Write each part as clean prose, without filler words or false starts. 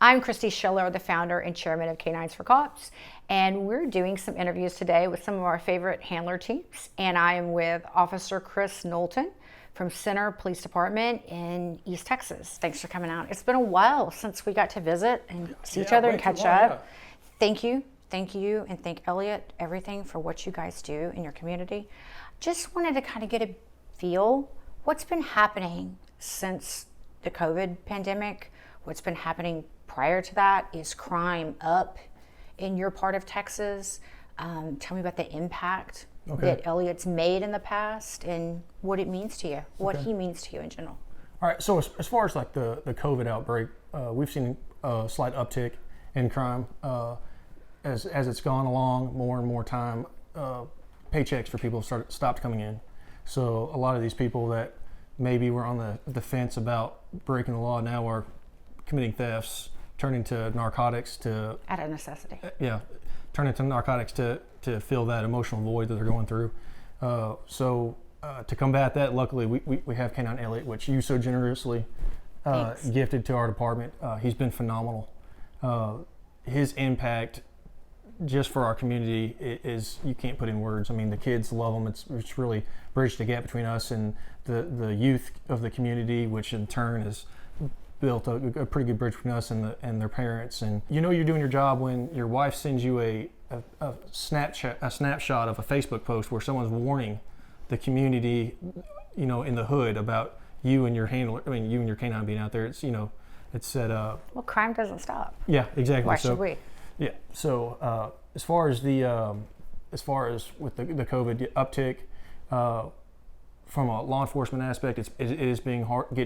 I'm Christy Schiller, the founder and chairman of K9s4Cops, and we're doing some interviews today with some of our favorite handler teams. And I am with Officer Chris Knowlton from Center Police Department in East Texas. Thanks for coming out. It's been a while since we got to visit and see each other and catch up. Thank you, and thank Elliot, everything for what you guys do in your community. Just wanted to kind of get a feel, what's been happening since the COVID pandemic? What's been happening prior to that? Is crime up in your part of Texas? Tell me about the impact that Elliot's made in the past and what it means to you, what he means to you in general. All right, so as far as like the COVID outbreak, we've seen a slight uptick in crime. As it's gone along, more and more time, paychecks for people stopped coming in. So a lot of these people that maybe were on the fence about breaking the law now are committing thefts, turning to narcotics to... Out of necessity. Turning to narcotics to fill that emotional void that they're going through. So to combat that, luckily we have K9 Elliot, which you so generously gifted to our department. He's been phenomenal. His impact just for our community is you can't put in words. I mean, the kids love him. It's really bridged the gap between us and the youth of the community, which in turn has built a pretty good bridge between us and their parents. And you know you're doing your job when your wife sends you a snapshot of a Facebook post where someone's warning the community, you know, in the hood about you and your handler. I mean, you and your canine being out there. It's, you know, it's said. Well, crime doesn't stop. Yeah, exactly. Why should we? Yeah. So as far as with the COVID uptick, from a law enforcement aspect, it is getting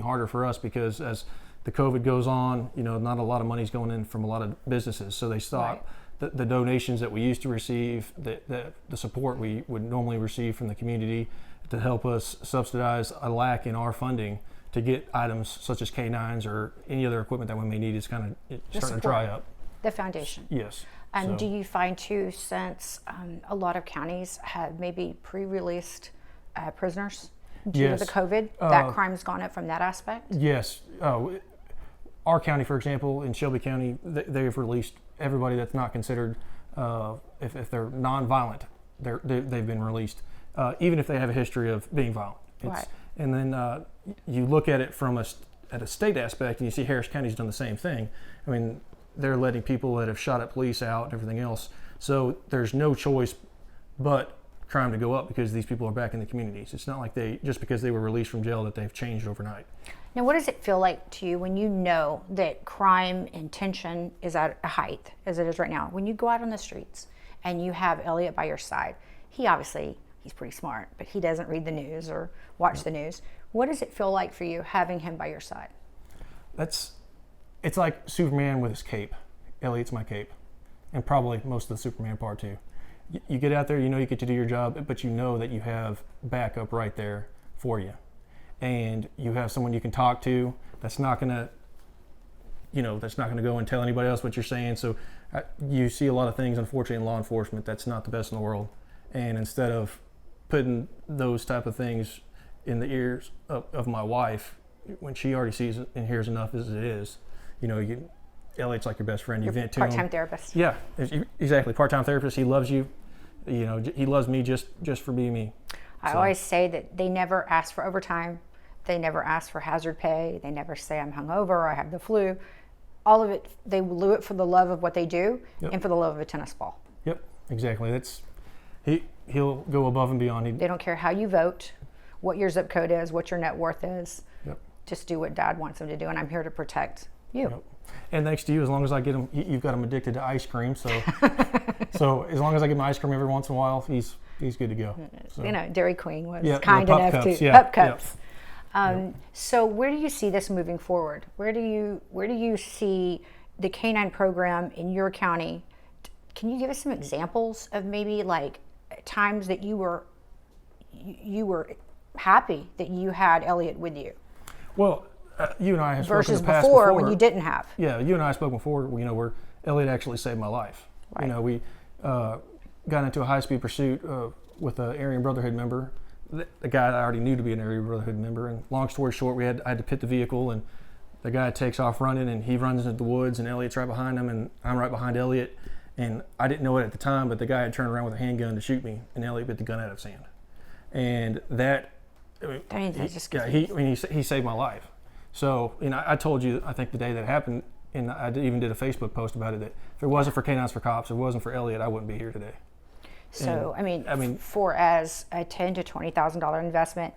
harder for us because as the COVID goes on, you know, not a lot of money's going in from a lot of businesses, so they stop the donations that we used to receive, the support we would normally receive from the community to help us subsidize a lack in our funding to get items such as K9s or any other equipment that we may need is kind of starting to dry up. The foundation. Yes. Do you find too, since a lot of counties have maybe pre-released prisoners due to the COVID, that crime's gone up from that aspect? Yes. Our county, for example, in Shelby County, they've released everybody that's not considered, if they're non-violent, they've been released, even if they have a history of being violent. And then you look at it from at a state aspect, and you see Harris County's done the same thing. I mean, they're letting people that have shot at police out and everything else. So there's no choice but crime to go up because these people are back in the communities. It's not like just because they were released from jail that they've changed overnight. Now, what does it feel like to you when you know that crime and tension is at a height as it is right now? When you go out on the streets and you have Elliot by your side, he's pretty smart, but he doesn't read the news or watch the news. What does it feel like for you having him by your side? It's like Superman with his cape. Elliot's my cape, and probably most of the Superman part too. You get out there, you know you get to do your job, but you know that you have backup right there for you, and you have someone you can talk to that's not gonna go and tell anybody else what you're saying. So you see a lot of things, unfortunately, in law enforcement that's not the best in the world, and instead of putting those type of things in the ears of my wife when she already sees and hears enough as it is, you know, Elliot's like your best friend. You vent to him. Part-time therapist. Yeah, exactly. Part-time therapist. He loves you. You know, he loves me just for being me. I always say that they never ask for overtime. They never ask for hazard pay. They never say I'm hungover or I have the flu. All of it, they will do it for the love of what they do and for the love of a tennis ball. Yep, exactly. He'll go above and beyond. They don't care how you vote, what your zip code is, what your net worth is. Yep. Just do what Dad wants them to do, and I'm here to protect you. Yep. And thanks to you, as long as I get him, you've got him addicted to ice cream. So, so as long as I give him ice cream every once in a while, he's good to go. So. You know, Dairy Queen was kind enough cups, to pup cups. So where do you see this moving forward? Where do you see the K9 program in your county? Can you give us some examples of maybe like times that you were happy that you had Elliot with you? Well, you and I have spoken versus in the past before when you didn't have. Yeah, you and I spoke before. You know, where Elliot actually saved my life. Right. You know, we got into a high-speed pursuit with an Aryan Brotherhood member, the guy that I already knew to be an Aryan Brotherhood member. And long story short, I had to pit the vehicle, and the guy takes off running, and he runs into the woods, and Elliot's right behind him, and I'm right behind Elliot. And I didn't know it at the time, but the guy had turned around with a handgun to shoot me, and Elliot bit the gun out of his hand. And that, he saved my life. So, I told you, I think the day that happened, and I even did a Facebook post about it, that if it wasn't for K9s4Cops, if it wasn't for Elliot, I wouldn't be here today. So, for as a $10,000 to $20,000 investment,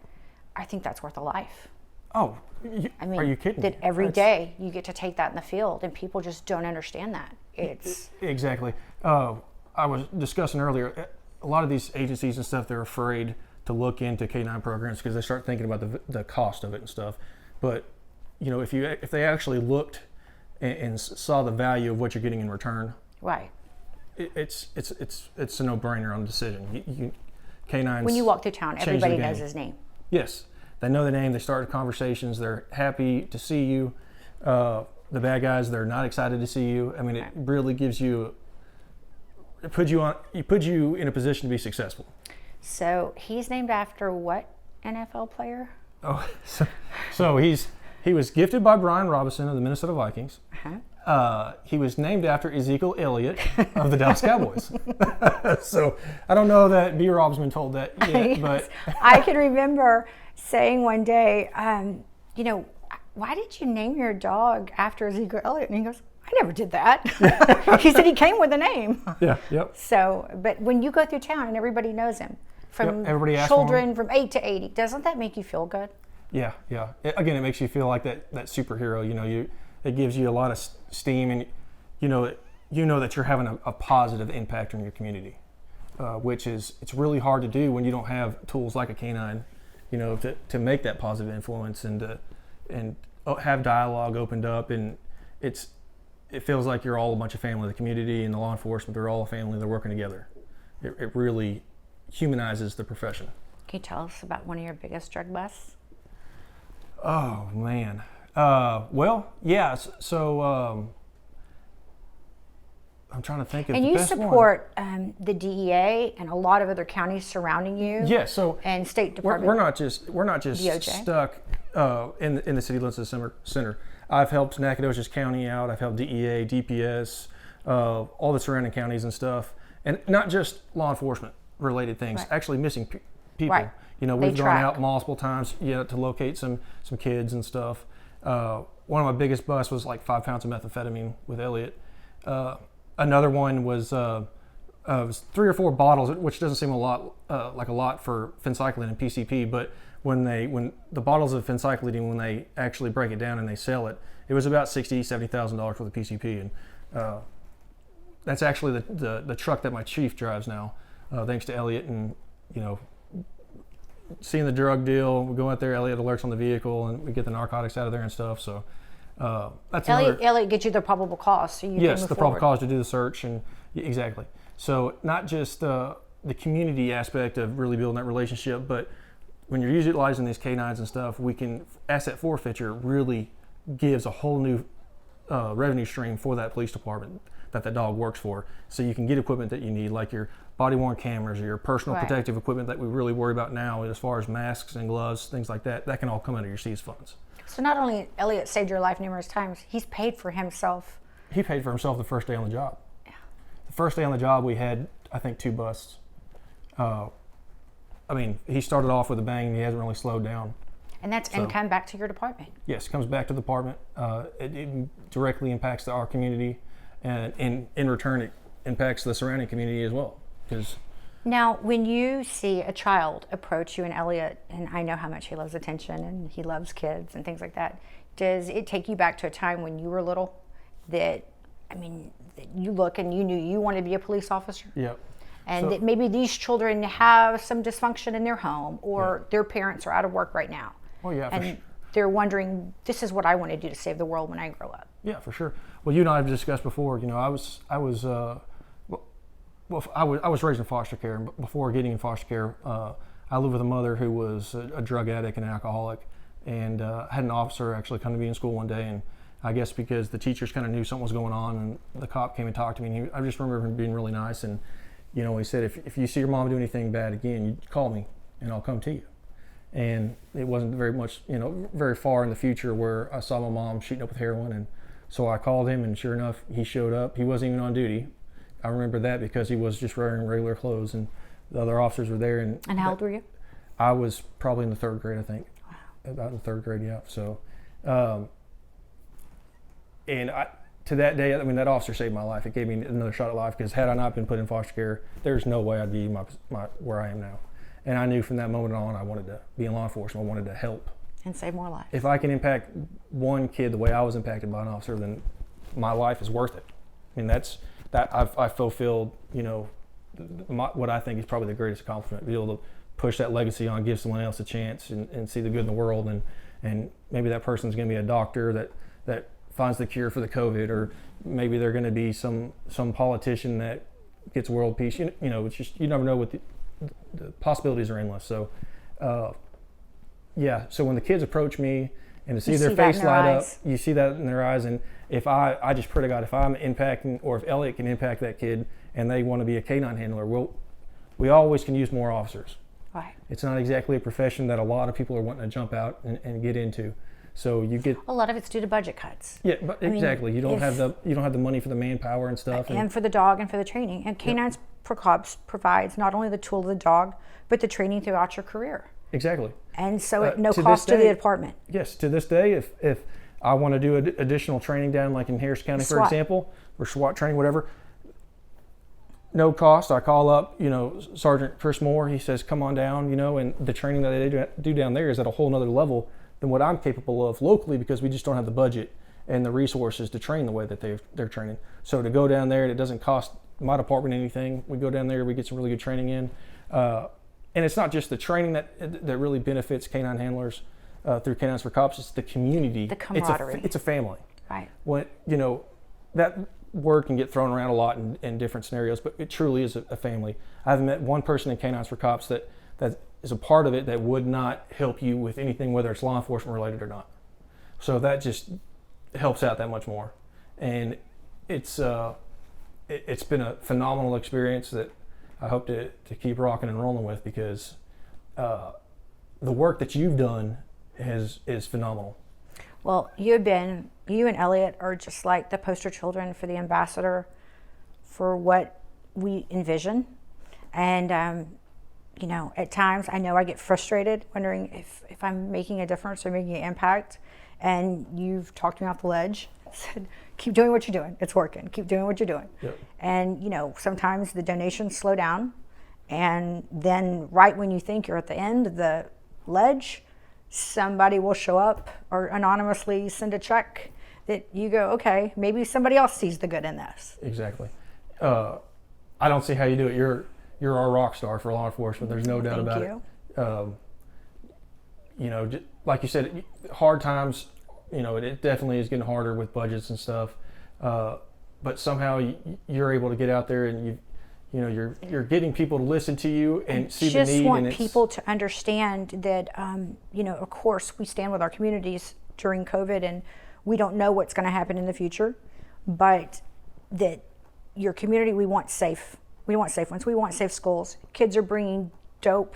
I think that's worth a life. Oh, are you kidding? That every day you get to take that in the field, and people just don't understand that. Exactly. I was discussing earlier, a lot of these agencies and stuff, they're afraid to look into K9 programs because they start thinking about the cost of it and stuff. But if they actually looked and saw the value of what you're getting in return, right? It's a no-brainer on the decision. K9s. When you walk through town, everybody knows his name. Yes, they know the name. They start conversations. They're happy to see you. The bad guys, they're not excited to see you. It really gives you. It puts you in a position to be successful. So he's named after what NFL player? Oh, so he was gifted by Brian Robinson of the Minnesota Vikings. He was named after Ezekiel Elliott of the Dallas Cowboys. So I don't know that B-Rob's been told that yet, but I can remember saying one day, why did you name your dog after Ezekiel Elliott? And he goes, I never did that. He said he came with a name. Yeah, yep. So, but when you go through town and everybody knows him, from children from 8 to 80, doesn't that make you feel good? Yeah. Again, it makes you feel like that superhero. It gives you a lot of steam, and you know that you're having a positive impact on your community, which it's really hard to do when you don't have tools like a K9, to make that positive influence and have dialogue opened up, and it feels like you're all a bunch of family. The community and the law enforcement, they're all a family. They're working together. It really humanizes the profession. Can you tell us about one of your biggest drug busts? Oh man. Well, yeah. So I'm trying to think of. And you support the DEA and a lot of other counties surrounding you. Yeah. So and State Department. We're not just DOJ. Stuck in the city limits of the center. I've helped Nacogdoches County out. I've helped DEA, DPS, all the surrounding counties and stuff, and not just law enforcement related things. Right. Actually, missing people. Right. We've gone out multiple times, to locate some kids and stuff. One of my biggest busts was like 5 pounds of methamphetamine with Elliot. Another one was 3 or 4 bottles, which doesn't seem like a lot for phencyclidine and PCP, but when the bottles of phencyclidine, when they actually break it down and they sell it, it was about $60,000-$70,000 worth of PCP, and that's actually the truck that my chief drives now, thanks to Elliot. And seeing the drug deal, we go out there, Elliot alerts on the vehicle, and we get the narcotics out of there and stuff. So that's Elliot gets you the probable cause, so you can move probable cause to do the search, and exactly. So not just the community aspect of really building that relationship, but when you're utilizing these K9s and stuff, asset forfeiture really gives a whole new revenue stream for that police department that dog works for. So you can get equipment that you need, like your body-worn cameras or your personal protective equipment that we really worry about now, as far as masks and gloves, things like that. That can all come out of your seized funds. So not only Elliot saved your life numerous times, he's paid for himself. He paid for himself the first day on the job. Yeah. The first day on the job, we had, I think, 2 busts. He started off with a bang, and he hasn't really slowed down. And that's income back to your department. Yes, it comes back to the department. It directly impacts our community, and in return, it impacts the surrounding community as well. Now, when you see a child approach you and Elliot, and I know how much he loves attention and he loves kids and things like that, does it take you back to a time when you were little that you look and you knew you wanted to be a police officer? Yep. And that maybe these children have some dysfunction in their home, or their parents are out of work right now. Oh yeah, and they're wondering, this is what I want to do to save the world when I grow up. Yeah, for sure. Well, you and I have discussed before. I was raised in foster care, and before getting in foster care, I lived with a mother who was a drug addict and an alcoholic, and had an officer actually come to me in school one day, and I guess because the teachers kind of knew something was going on, and the cop came and talked to me, and I just remember him being really nice, and he said, if you see your mom do anything bad again, you call me and I'll come to you. and it wasn't very far in the future where I saw my mom shooting up with heroin, and so I called him, and sure enough, he showed up. He wasn't even on duty. I remember that because he was just wearing regular clothes, and the other officers were there. And how old were you? I was probably in the 3rd grade, I think. Wow. About in the 3rd grade, yeah. So, to that day, I mean, that officer saved my life. It gave me another shot at life, because had I not been put in foster care, there's no way I'd be where I am now. And I knew from that moment on I wanted to be in law enforcement. I wanted to help. And save more lives. If I can impact one kid the way I was impacted by an officer, then my life is worth it. I mean, I fulfilled, what I think is probably the greatest accomplishment, to be able to push that legacy on, give someone else a chance, and see the good in the world. And maybe that person's going to be a doctor that finds the cure for the COVID, or maybe they're going to be some politician that gets world peace. It's just, you never know what the possibilities are endless. So, so when the kids approach me and to see their face light up, you see that in their eyes. And if I just pray to God, if I'm impacting, or if Elliot can impact that kid and they want to be a K9 handler, we always can use more officers. Right. It's not exactly a profession that a lot of people are wanting to jump out and get into. So you get a lot of it's due to budget cuts. Yeah, but exactly. You don't have the money for the manpower and stuff, and for the dog and for the training. And K9s4Cops provides not only the tool of the dog, but the training throughout your career. Exactly. And so at no cost to the department. Yes, to this day, if I want to do additional training down, like in Harris County, for example, or SWAT training, whatever, no cost. I call up, Sergeant Chris Moore. He says, "Come on down," and the training that they do down there is at a whole nother level than what I'm capable of locally, because we just don't have the budget and the resources to train the way that they're training. So to go down there, it doesn't cost my department anything. We go down there, we get some really good training in, and it's not just the training that really benefits K9 handlers through K9s4Cops. It's the community, the camaraderie. It's a family. Right. When that word can get thrown around a lot in different scenarios, but it truly is a family. I haven't met one person in K9s4Cops that is a part of it that would not help you with anything, whether it's law enforcement related or not. So that just helps out that much more. And it's been a phenomenal experience that I hope to keep rocking and rolling with, because the work that you've done is phenomenal. Well, you and Elliot are just like the poster children for the ambassador for what we envision. And, at times I know I get frustrated wondering if I'm making a difference or making an impact. And you've talked me off the ledge, said, keep doing what you're doing. It's working. Keep doing what you're doing. Yep. And, sometimes the donations slow down. And then right when you think you're at the end of the ledge, somebody will show up or anonymously send a check that you go, okay, maybe somebody else sees the good in this. Exactly. I don't see how you do it. You're our rock star for law enforcement. There's no doubt about it. Like you said, hard times, it definitely is getting harder with budgets and stuff. But somehow you're able to get out there, and you're getting people to listen to you and see the need. Just want people to understand that, of course, we stand with our communities during COVID, and we don't know what's going to happen in the future, but that your community, we want safe. We want safe ones. We want safe schools. Kids are bringing dope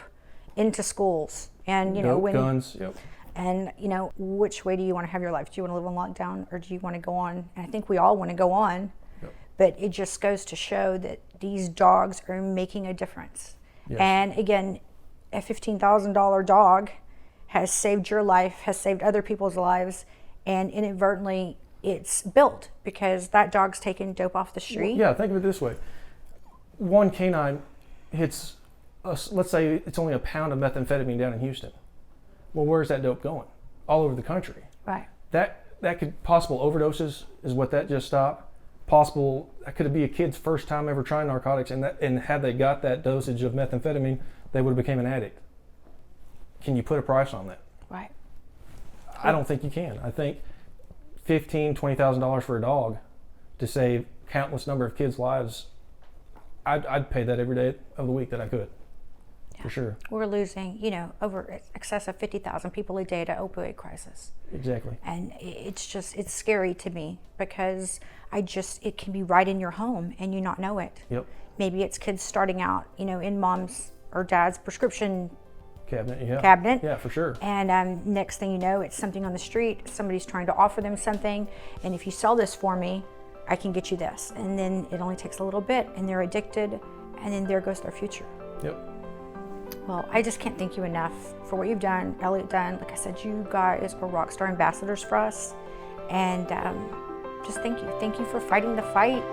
into schools, and guns. Yep. And which way do you want to have your life? Do you want to live on lockdown, or do you want to go on? And I think we all want to go on. But it just goes to show that these dogs are making a difference. Yes. And again, a $15,000 dog has saved your life, has saved other people's lives, and inadvertently it's built because that dog's taking dope off the street. Well, yeah, think of it this way. One canine hits, let's say it's only a pound of methamphetamine down in Houston. Well, where's that dope going? All over the country. Right. That could, possible overdoses is what that just stopped. Possible, that could be a kid's first time ever trying narcotics, and had they got that dosage of methamphetamine, they would have become an addict. Can you put a price on that? Right. I don't think you can. I think $15,000, $20,000 for a dog to save countless number of kids' lives, I'd pay that every day of the week that I could. Yeah. For sure. We're losing, over excess of 50,000 people a day to opioid crisis. Exactly. And it's scary to me because it can be right in your home and you not know it. Yep. Maybe it's kids starting out, in mom's or dad's prescription cabinet. Yeah, for sure. And next thing you know, it's something on the street. Somebody's trying to offer them something, and if you sell this for me, I can get you this. And then it only takes a little bit, and they're addicted, and then there goes their future. Yep. Well, I just can't thank you enough for what you've done, Elliot done. Like I said, you guys are rock star ambassadors for us, and just thank you. Thank you for fighting the fight.